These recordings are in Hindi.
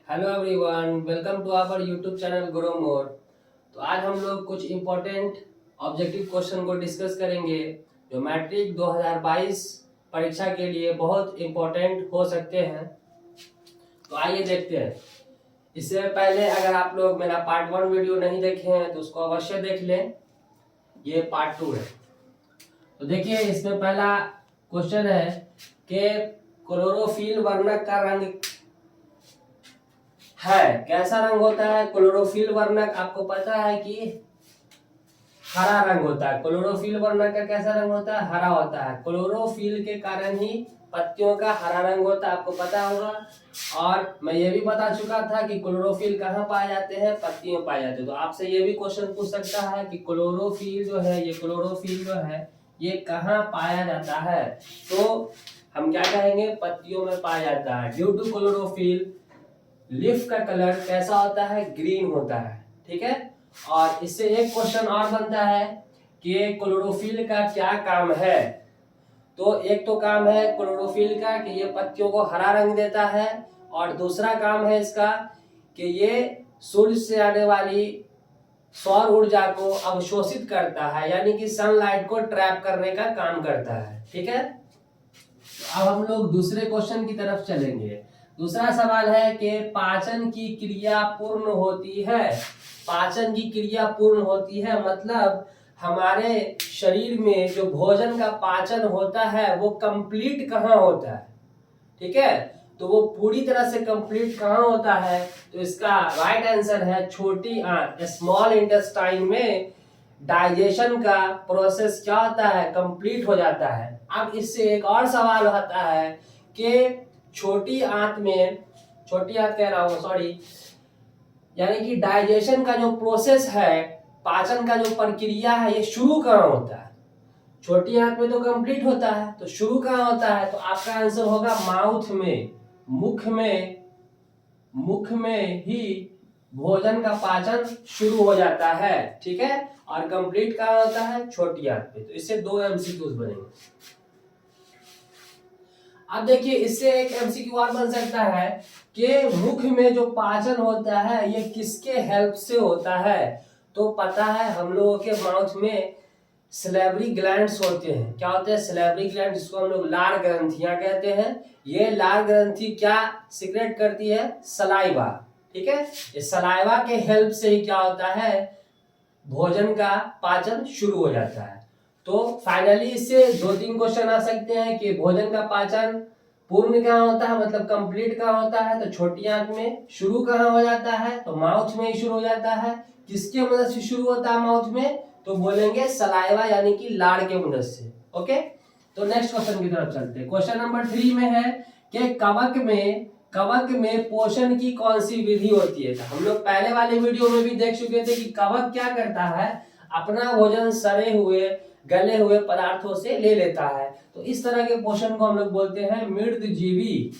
Hello everyone, welcome to our YouTube channel grow more. तो आज हम लोग कुछ इम्पोर्टेंट ऑब्जेक्टिव क्वेश्चन को डिस्कस करेंगे जो मैट्रिक 2022 परीक्षा के लिए बहुत इम्पोर्टेंट हो सकते हैं। तो आइए देखते हैं। इससे पहले अगर आप लोग मेरा पार्ट 1 वीडियो नहीं देखे हैं तो उसको अवश्य देख लें। ये पार्ट 2 है। तो देखिए, इसमें पहला क्वेश्चन है कि क्लोरोफिल वर्णक का रंग है, कैसा रंग होता है? क्लोरोफिल वर्णक आपको पता है कि हरा रंग होता है। क्लोरोफिल वर्णक का कैसा रंग होता है? हरा होता है। क्लोरोफिल के कारण ही पत्तियों का हरा रंग होता है, आपको पता होगा। और मैं ये भी बता चुका था कि क्लोरोफिल कहाँ पाए जाते हैं? पत्तियों पाए जाते हैं। तो आपसे ये भी क्वेश्चन पूछ सकता है कि क्लोरोफिल जो है, ये क्लोरोफिल जो है ये कहाँ पाया जाता है? तो हम क्या कहेंगे? पत्तियों में पाया जाता है। ड्यू टू क्लोरोफिल लीफ का कलर कैसा होता है? ग्रीन होता है। ठीक है। और इससे एक क्वेश्चन और बनता है कि क्लोरोफिल का क्या काम है? तो एक तो काम है क्लोरोफिल का कि ये पत्तियों को हरा रंग देता है, और दूसरा काम है इसका कि ये सूर्य से आने वाली सौर ऊर्जा को अवशोषित करता है, यानी कि सनलाइट को ट्रैप करने का काम करता है। ठीक है। तो अब हम लोग दूसरे क्वेश्चन की तरफ चलेंगे। दूसरा सवाल है कि पाचन की क्रिया पूर्ण होती है। पाचन की क्रिया पूर्ण होती है मतलब हमारे शरीर में जो भोजन का पाचन होता है वो कंप्लीट कहाँ होता है? ठीक है। तो वो पूरी तरह से कंप्लीट कहाँ होता है? तो इसका राइट आंसर है छोटी आंत, स्मॉल इंटेस्टाइन में डाइजेशन का प्रोसेस क्या होता है? कंप्लीट हो जाता है। अब इससे एक और सवाल आता है कि छोटी आंत में, छोटी आंत कह रहा हूं, सॉरी, यानी कि डाइजेशन का जो प्रोसेस है, पाचन का जो प्रक्रिया है, ये शुरू कहाँ होता है? छोटी आंत में तो कंप्लीट होता है, तो शुरू कहाँ होता है? तो आपका आंसर होगा माउथ में, मुख में ही भोजन का पाचन शुरू हो जाता है। ठीक है। और कंप्लीट कहाँ होता है? छोटी आंत पे। तो इससे 2 एमसीक्यूज बनेंगे। अब देखिए, इससे एक एमसीक्यू और बन सकता है कि मुख में जो पाचन होता है ये किसके हेल्प से होता है? तो पता है हम लोगों के माउथ में सलेवरी ग्लैंड्स होते हैं। क्या होते हैं? सलेवरी ग्लैंड, जिसको हम लोग लार ग्रंथियां कहते हैं। ये लार ग्रंथि क्या सिक्रेट करती है? सलाइवा। ठीक है। ये सलाइवा के हेल्प से ही क्या होता है? भोजन का पाचन शुरू हो जाता है। तो फाइनली इससे 2-3 क्वेश्चन आ सकते हैं कि भोजन का पाचन पूर्ण कहाँ होता है, मतलब कंप्लीट कहाँ होता है? तो छोटी आंत में। शुरू कहाँ हो जाता है? तो माउथ में ही शुरू हो जाता है। किसके मदद से शुरू होता है माउथ में? तो बोलेंगे सलाइवा, यानी कि लार के मदद से। ओके। तो नेक्स्ट क्वेश्चन की तरफ चलते हैं। क्वेश्चन नंबर 3 में है कि कवक में पोषण की कौन सी विधि होती है? तो हम लोग पहले वाले वीडियो में भी देख चुके थे कि कवक क्या करता है? अपना भोजन सड़े हुए गले हुए पदार्थों से ले लेता है। तो इस तरह के पोषण को हम लोग बोलते हैं मृतजीवी,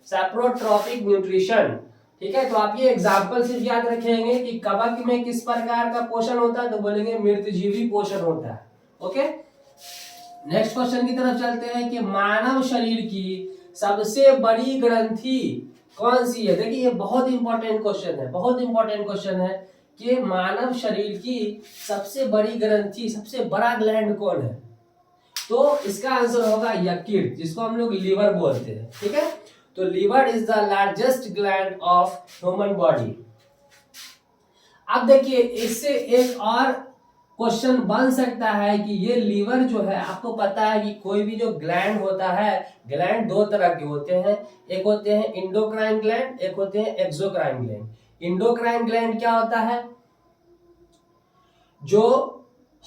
सैप्रोट्रॉपिक न्यूट्रिशन। ठीक है। तो आप ये एग्जाम्पल से याद रखेंगे कि कवक में किस प्रकार का पोषण होता है? तो बोलेंगे मृतजीवी पोषण होता है। ओके। नेक्स्ट क्वेश्चन की तरफ चलते हैं कि मानव शरीर की सबसे बड़ी ग्रंथि कौन सी है? देखिए, ये बहुत इंपॉर्टेंट क्वेश्चन है, बहुत इंपॉर्टेंट क्वेश्चन है कि मानव शरीर की सबसे बड़ी ग्रंथि, सबसे बड़ा ग्लैंड कौन है? तो इसका आंसर होगा यकृत, जिसको हम लोग लीवर बोलते हैं। ठीक है। तो liver is the largest gland of human body. अब देखिए, इससे एक और क्वेश्चन बन सकता है कि ये लीवर जो है, आपको पता है कि कोई भी जो ग्लैंड होता है, ग्लैंड 2 तरह के होते हैं। एक होते हैं इंडोक्राइन ग्लैंड, एक होते हैं एक्सोक्राइन ग्लैंड। इंडोक्राइन ग्लैंड क्या होता है? जो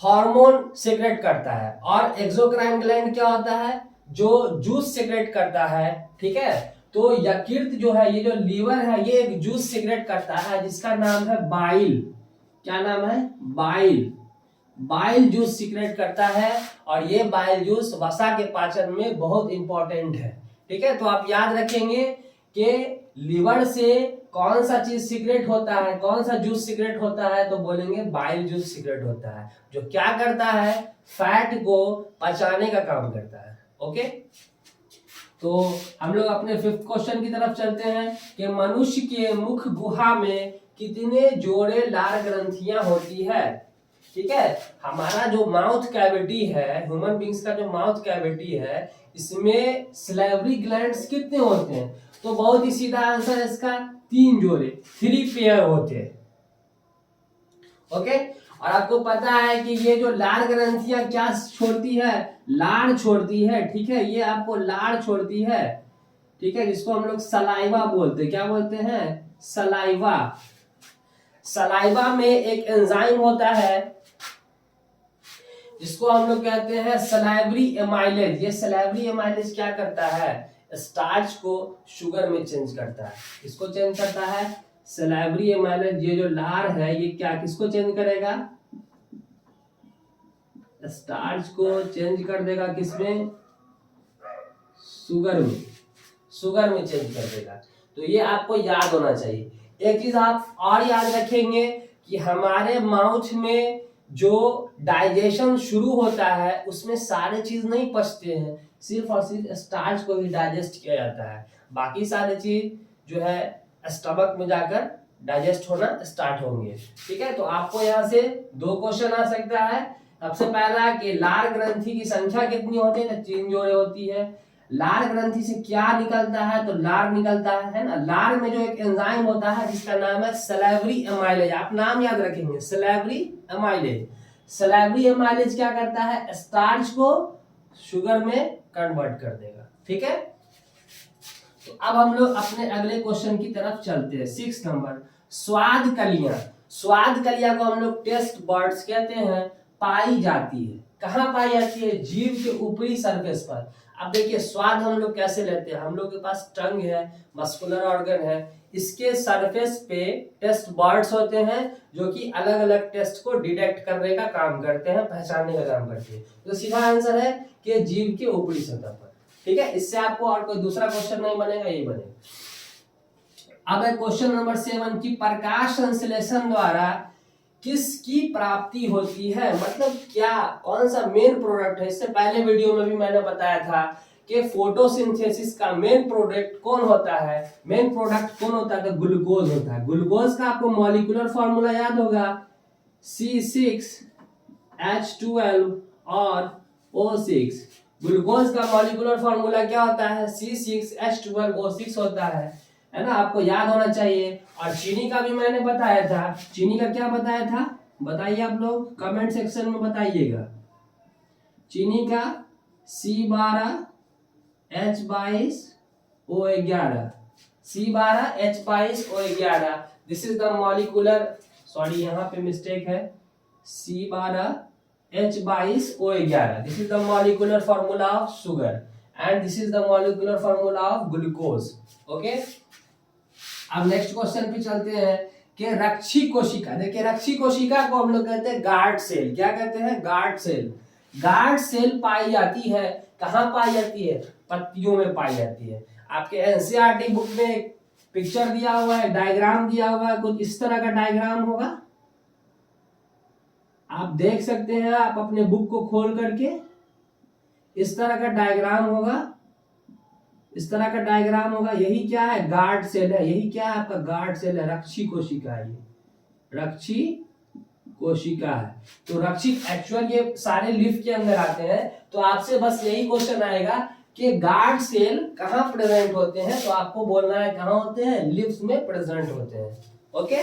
हार्मोन सीक्रेट करता है। और एक्सोक्राइन ग्लैंड क्या होता है? जो जूस सीक्रेट करता है। ठीक है। तो यकृत जो है, ये जो लीवर है, ये एक जूस सीक्रेट करता है जिसका नाम है बाइल। क्या नाम है? बाइल। बाइल जूस सीक्रेट करता है, और ये बाइल जूस वसा के पाचन में बहुत इंपॉर्टेंट है। ठीक है। तो आप याद रखेंगे कि लीवर से कौन सा चीज सीक्रेट होता है, कौन सा जूस सीक्रेट होता है? तो बोलेंगे बाइल जूस सीक्रेट होता है, जो क्या करता है? फैट को पचाने का काम करता है। ओके। तो हम लोग अपने 5th क्वेश्चन की तरफ चलते हैं कि मनुष्य के मुख गुहा में कितने जोड़े लार ग्रंथियां होती है। ठीक है, हमारा जो माउथ कैविटी है, ह्यूमन बींग्स का जो माउथ कैविटी है, इसमें सलाइवरी ग्लैंड्स कितने होते हैं? तो बहुत ही सीधा आंसर है इसका 3 जोड़े, 3 पेयर होते हैं। ओके, और आपको पता है कि ये जो लार ग्रंथियां क्या छोड़ती है? लार छोड़ती है। ठीक है, ये आपको लार छोड़ती है। ठीक है, जिसको हम लोग सलाइवा बोलते हैं। क्या बोलते हैं? सलाइवा। सलाइवा में एक एंजाइम होता है जिसको हम लोग कहते हैं सलाइवरी एमाइलेज। ये सलाइवरी एमाइलेज क्या करता है? स्टार्च को शुगर में चेंज करता है। इसको चेंज करता है सलाइवरी एमाइलेज। ये जो लार है ये क्या किसको चेंज करेगा? स्टार्च को चेंज कर देगा किसमें? शुगर में। शुगर में चेंज कर देगा। तो ये आपको याद होना चाहिए। एक चीज आप और याद रखेंगे कि हमारे माउथ में जो डाइजेशन शुरू होता है उसमें सारे चीज नहीं पचते हैं, सिर्फ और सिर्फ स्टार्च को ही डाइजेस्ट किया जाता है। बाकी सारे चीज जो है स्टमक में जाकर डाइजेस्ट होना स्टार्ट होंगे। ठीक है, तो आपको यहाँ से 2 क्वेश्चन आ सकता है। सबसे पहला कि लार ग्रंथि की संख्या कितनी होती है? 3 जोड़े होती है। लार ग्रंथि से क्या निकलता है? तो लार निकलता है ना। लार में जो एक एंजाइम होता है जिसका नाम है सलाइवरी एमाइलेज। आप नाम याद रखेंगे, सलाइवरी एमाइलेज। सलाइवरी एमाइलेज क्या करता है? स्टार्च को शुगर में कन्वर्ट कर देगा। ठीक है, तो अब हम लोग अपने अगले क्वेश्चन की तरफ चलते हैं। 6 नंबर, स्वाद कलियां। स्वाद कलियां को हम लोग टेस्ट बर्ड्स कहते हैं, पाई जाती है। कहाँ पाई जाती है? जीभ के ऊपरी सरफेस पर। अब देखिए स्वाद हम लोग कैसे लेते हैं? हम लोग के पास टंग है, मस्कुलर ऑर्गन है, इसके सरफेस पे टेस्ट बर्ड्स होते हैं जो कि अलग अलग टेस्ट को डिटेक्ट करने का काम करते हैं, पहचानने का काम करते हैं। तो सीधा आंसर है कि जीभ के ऊपरी सतह पर। ठीक है, इससे आपको और कोई दूसरा क्वेश्चन नहीं बनेगा, यही बनेगा। अब है क्वेश्चन नंबर 7 की प्रकाश संश्लेषण द्वारा किसकी प्राप्ति होती है? मतलब क्या, कौन सा मेन प्रोडक्ट है? इससे पहले वीडियो में भी मैंने बताया था कि फोटोसिंथेसिस का मेन प्रोडक्ट कौन होता है? मेन प्रोडक्ट कौन होता है? तो ग्लूकोज होता है। ग्लूकोज का आपको मॉलिक्यूलर फॉर्मूला याद होगा, C6H12 और O6। ग्लूकोज का मॉलिक्यूलर फॉर्मूला क्या होता है? C6H12O6 होता है ना, आपको याद होना चाहिए। और चीनी का भी मैंने बताया था। चीनी का क्या बताया था? बताइए आप लोग, कमेंट सेक्शन में बताइएगा। चीनी का C12H22O11, C12H22O11। This is the molecular, sorry यहाँ पे मिस्टेक है, C12H22O11। This is the molecular formula of sugar and this is the molecular formula of glucose. Okay, अब नेक्स्ट क्वेश्चन पे चलते हैं कि रक्षी कोशिका। देखिए रक्षी कोशिका को हम लोग कहते हैं गार्ड सेल। क्या कहते हैं? Guard cell. गार्ड सेल पाई जाती है, कहाँ पाई जाती है? पत्तियों में पाई जाती है। आपके एनसीईआरटी बुक में एक पिक्चर दिया हुआ है, डायग्राम दिया हुआ है, कुछ इस तरह का डायग्राम होगा, आप देख सकते हैं। आप अपने बुक को खोल करके इस तरह का डायग्राम होगा, इस तरह का डायग्राम होगा। यही क्या है? गार्ड सेल है। यही क्या है? आपका गार्ड सेल है, रक्षी कोशिका है। ये रक्षी कोशिका है। तो रक्षी एक्चुअल ये सारे लीफ के अंदर आते हैं। तो आपसे बस यही क्वेश्चन आएगा कि गार्ड सेल कहाँ प्रेजेंट होते हैं? तो आपको बोलना है कहाँ होते हैं? लीव्स में प्रेजेंट होते हैं। ओके,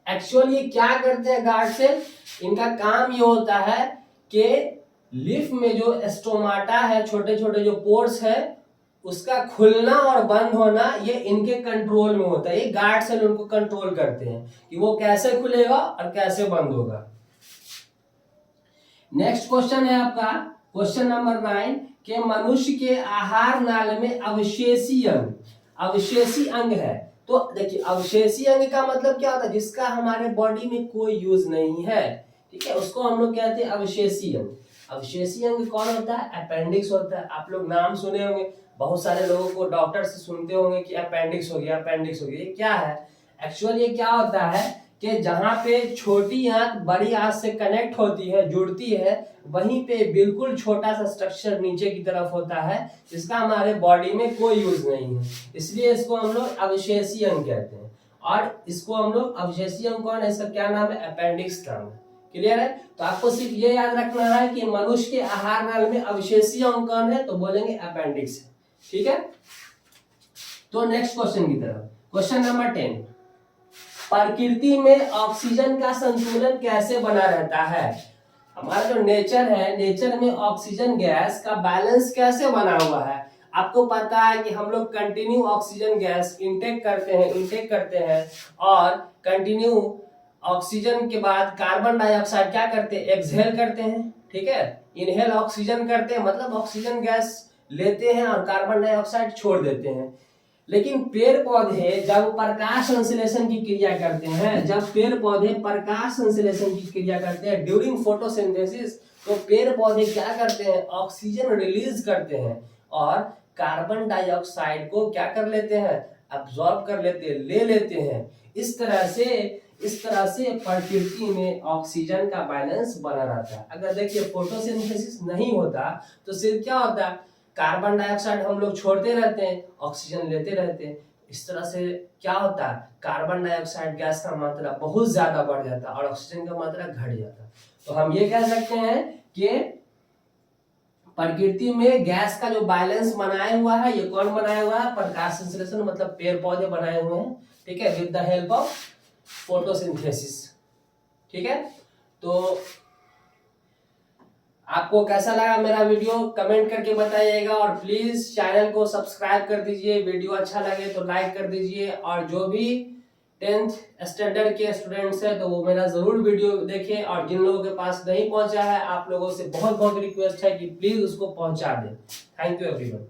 एक्चुअल ये क्या करते हैं गार्ड सेल? इनका काम ये होता है कि लीफ में जो स्टोमाटा है, छोटे छोटे जो पोर्स है, उसका खुलना और बंद होना ये इनके कंट्रोल में होता है। ये गार्ड सेल उनको कंट्रोल करते हैं कि वो कैसे खुलेगा और कैसे बंद होगा। नेक्स्ट क्वेश्चन है आपका क्वेश्चन नंबर 9 कि मनुष्य के आहार नाल में अवशेषी अंग, अवशेषी अंग है। तो देखिए अवशेषी अंग का मतलब क्या होता है? जिसका हमारे बॉडी में कोई यूज नहीं है। ठीक है, उसको हम लोग कहते हैं अवशेषी अंग। अवशेषी अंग कौन होता है? अपेंडिक्स होता है। आप लोग नाम सुने होंगे, बहुत सारे लोगों को डॉक्टर से सुनते होंगे कि अपेंडिक्स हो गया, अपेंडिक्स हो गया। ये क्या है? एक्चुअली ये क्या होता है कि कि जहां पे छोटी आंत बड़ी आंत से कनेक्ट होती है, जुड़ती है, वहीं पे बिल्कुल छोटा सा स्ट्रक्चर नीचे की तरफ होता है, जिसका हमारे बॉडी में कोई यूज नहीं है, इसलिए इसको हम लोग अविशेषी अंग कहते हैं। और इसको हम लोग अविशेषी अंग कौन है, इसका क्या नाम है, अपेंडिक्स नाम है। क्लियर है? तो आपको सिर्फ ये याद रखना है कि मनुष्य के आहार नाल में अविशेषी अंग कौन है, तो बोलेंगे अपेंडिक्स है। ठीक है, तो नेक्स्ट क्वेश्चन की तरफ, क्वेश्चन नंबर 10, प्रकृति में ऑक्सीजन का संतुलन कैसे बना रहता है? हमारा जो नेचर है, नेचर में ऑक्सीजन गैस का बैलेंस कैसे बना हुआ है? आपको पता है कि हम लोग कंटिन्यू ऑक्सीजन गैस इंटेक करते हैं और कंटिन्यू ऑक्सीजन के बाद कार्बन डाइऑक्साइड क्या करते हैं, एक्सहेल करते हैं। ठीक है, इनहेल ऑक्सीजन करते हैं, मतलब ऑक्सीजन गैस लेते हैं और कार्बन डाइऑक्साइड छोड़ देते हैं। लेकिन पेड़ पौधे जब प्रकाश संश्लेषण की क्रिया करते हैं, जब पेड़ पौधे प्रकाश संश्लेषण की क्रिया करते हैं ड्यूरिंग फोटोसिंथेसिस, तो पेड़ पौधे क्या करते हैं, ऑक्सीजन रिलीज करते हैं और कार्बन डाइऑक्साइड को क्या कर लेते हैं, अब्सॉर्ब कर लेते हैं, ले लेते हैं। इस तरह से प्रकृति में ऑक्सीजन का बैलेंस बना रहता है। अगर देखिए फोटोसिंथेसिस नहीं होता तो सिर्फ क्या होता है, कार्बन डाइऑक्साइड हम लोग छोड़ते रहते हैं, ऑक्सीजन लेते रहते हैं। इस तरह से क्या होता है, कार्बन डाइऑक्साइड गैस का मात्रा बहुत ज्यादा बढ़ जाता है और ऑक्सीजन का मात्रा घट जाता है। तो हम ये कह सकते हैं कि प्रकृति में गैस का जो बैलेंस बनाया हुआ है, ये कौन बनाया हुआ है, प्रकाश संश्लेषण, मतलब पेड़ पौधे बनाए हुए हैं। ठीक है, with the help of photosynthesis. ठीक है, तो आपको कैसा लगा मेरा वीडियो कमेंट करके बताइएगा और प्लीज चैनल को सब्सक्राइब कर दीजिए। वीडियो अच्छा लगे तो लाइक कर दीजिए और जो भी 10th स्टैंडर्ड के स्टूडेंट्स हैं तो वो मेरा जरूर वीडियो देखें और जिन लोगों के पास नहीं पहुंचा है, आप लोगों से बहुत बहुत रिक्वेस्ट है कि प्लीज उसको पहुंचा दें। Thank you everyone.